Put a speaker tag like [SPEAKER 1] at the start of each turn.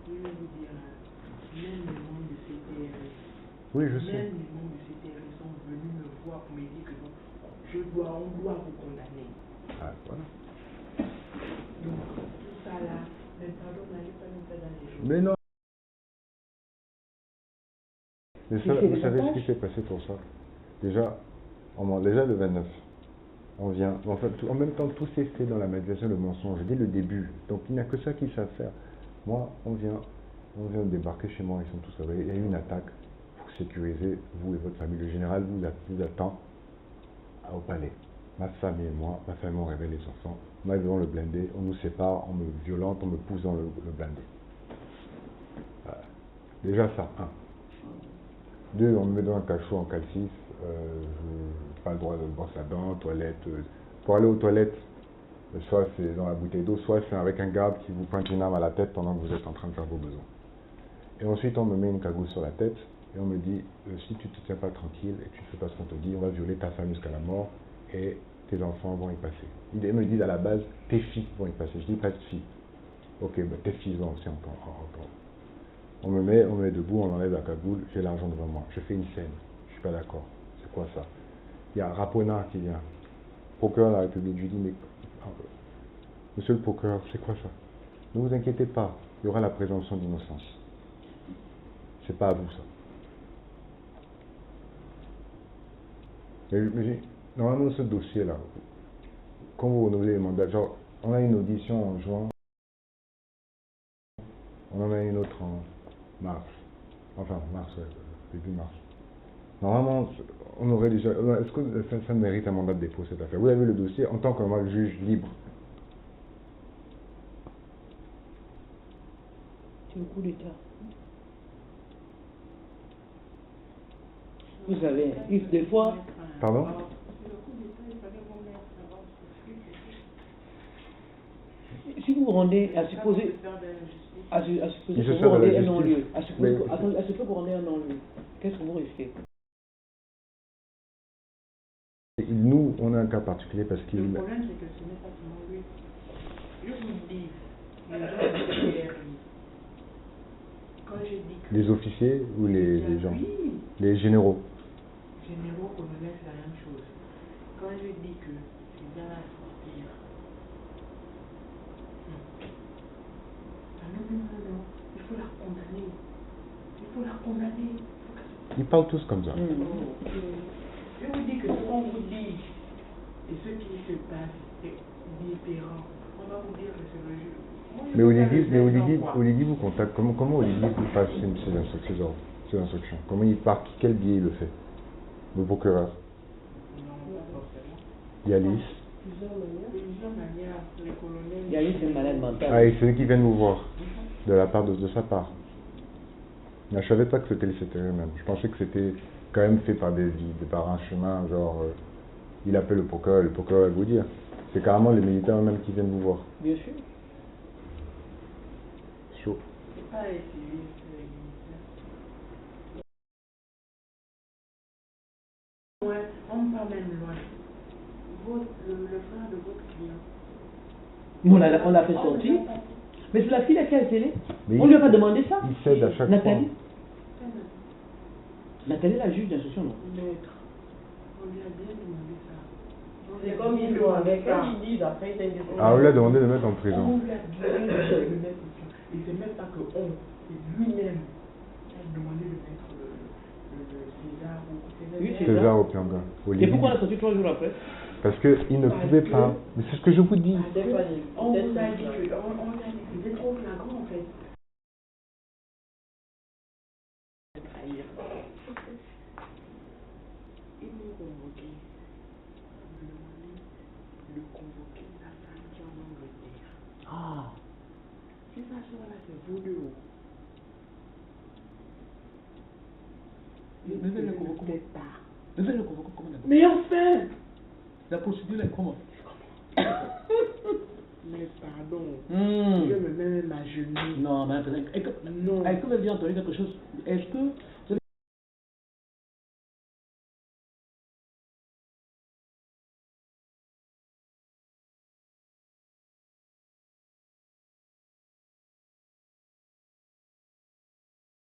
[SPEAKER 1] je vais vous dire, même les membres de CTRS,
[SPEAKER 2] Oui, je sais.
[SPEAKER 1] même les membres de CTRS sont venus me voir pour me dire que non, on doit vous condamner.
[SPEAKER 2] Ah, voilà.
[SPEAKER 1] Donc, tout ça là, mais pardon, n'allez pas nous faire dans les jours.
[SPEAKER 2] Mais non. Mais ça, vous savez ce qui s'est passé pour ça? Déjà, déjà le 29, on vient, en fait, en même temps, tout s'est fait dans la manipulation, le mensonge, dès le début. Donc, il n'y a que ça qu'ils savent faire. Moi, on vient débarquer chez moi, ils sont tous réveillés. Il y a eu une attaque pour sécuriser vous et votre famille. Le général vous attend au palais. Ma famille et moi, ma famille, on réveille les enfants. Moi, devant le blindé, on nous sépare, on me violente, on me pousse dans le blindé. Voilà. Déjà ça, un. Deux, on me met dans un cachot en calcif, je n'ai pas le droit de brosser la dent, toilette. Pour aller aux toilettes, soit c'est dans la bouteille d'eau, soit c'est avec un garde qui vous pointe une arme à la tête pendant que vous êtes en train de faire vos besoins. Et ensuite, on me met une cagoule sur la tête et on me dit, si tu ne te tiens pas tranquille et que tu ne fais pas ce qu'on te dit, on va violer ta femme jusqu'à la mort et tes enfants vont y passer. Ils me disent à la base, tes filles vont y passer. Je dis pas de filles. Ok, bah, tes filles vont aussi encore. On me met debout, on enlève la cagoule, j'ai l'argent devant moi. Je fais une scène. Je suis pas d'accord. C'est quoi ça? Il y a un Rapona qui vient. Procureur de la République. Je lui dis, mais monsieur le procureur, c'est quoi ça? Ne vous inquiétez pas, il y aura la présomption d'innocence. C'est pas à vous ça. Mais normalement ce dossier là, quand vous renouvelez les mandats, genre on a une audition en juin, on en a une autre en mars. Enfin mars, ouais, début mars. Normalement, on aurait déjà. Est-ce que ça mérite un mandat de dépôt cette affaire? Vous avez le dossier en tant que moi, le juge libre.
[SPEAKER 3] C'est le coup d'État. Vous savez, des fois.
[SPEAKER 2] Pardon?
[SPEAKER 3] Si vous vous rendez à supposer. À supposer que vous rendez un non-lieu. À supposer que vous rendez un non-lieu. Qu'est-ce que vous risquez?
[SPEAKER 2] Nous, on a un cas particulier parce qu'il.
[SPEAKER 1] Le problème, c'est que ce n'est pas seulement lui. Je vous dis, les gens quand je dis que.
[SPEAKER 2] Les officiers ou les gens?
[SPEAKER 1] Oui.
[SPEAKER 2] Les généraux?
[SPEAKER 1] Généraux, colonels, c'est la même chose. Quand je dis que c'est bien à sortir. Non. Il faut la condamner. Il faut la condamner.
[SPEAKER 2] Ils parlent tous comme ça.
[SPEAKER 1] Je vous dis que ce qu'on vous dit et ce qui se passe est différent. On va vous dire que c'est le jeu.
[SPEAKER 2] Mais Olivier vous contacte. Comment Olivier vous passe ces instructions? Comment il part? Quel biais il le fait? Le procureur? Yalis?
[SPEAKER 1] Plusieurs manières. Les colonels.
[SPEAKER 3] Yalis est malade mental.
[SPEAKER 2] Ah, et c'est eux qui viennent vous voir. De sa part. Mais je savais pas que c'était le CTR même. Je pensais que c'était quand même fait par par un chemin, genre, il appelle le procureur va vous dire. C'est carrément les militaires eux-mêmes qui viennent vous voir.
[SPEAKER 3] Bien sûr.
[SPEAKER 2] Chaud.
[SPEAKER 1] C'est pas les civils, c'est les militaires. Ouais, on part même loin. Le frère de votre client.
[SPEAKER 3] On l'a fait sortir. Mais c'est la fille à qui a télé. On lui a pas demandé ça.
[SPEAKER 2] Il cède à chaque
[SPEAKER 3] Nathalie.
[SPEAKER 2] fois.
[SPEAKER 3] Nathalie, la juge d'instruction, non?
[SPEAKER 1] Maître. On lui a bien demandé ça.
[SPEAKER 4] C'est comme ils l'ont avec quand ils disent après c'est des.
[SPEAKER 2] Ah, on lui a demandé de mettre en
[SPEAKER 1] On
[SPEAKER 2] prison.
[SPEAKER 1] lui a bien demandé de mettre ça. Et c'est même pas que on, c'est lui-même qui a demandé de mettre le César ou
[SPEAKER 3] Oui,
[SPEAKER 2] César Opianga.
[SPEAKER 3] Et pourquoi on l'a sorti 3 jours après?
[SPEAKER 2] Parce qu'il ne pouvait pas. Mais c'est ce que je vous dis.
[SPEAKER 1] On vous a dit que c'était trop flagrant en fait. Ils m'ont convoqué. De convoquer la femme qui est en Angleterre.
[SPEAKER 3] Ah.
[SPEAKER 1] Si ça sort là, c'est vous deux.
[SPEAKER 3] Mais elle le convoque comment?
[SPEAKER 1] Mais enfin!
[SPEAKER 3] La procédure est comment?
[SPEAKER 1] Mais pardon.
[SPEAKER 3] Je
[SPEAKER 1] me mets même à genoux.
[SPEAKER 3] Non, mais attendez.
[SPEAKER 1] Non.
[SPEAKER 3] Est-ce que vous avez entendu quelque chose? Est-ce que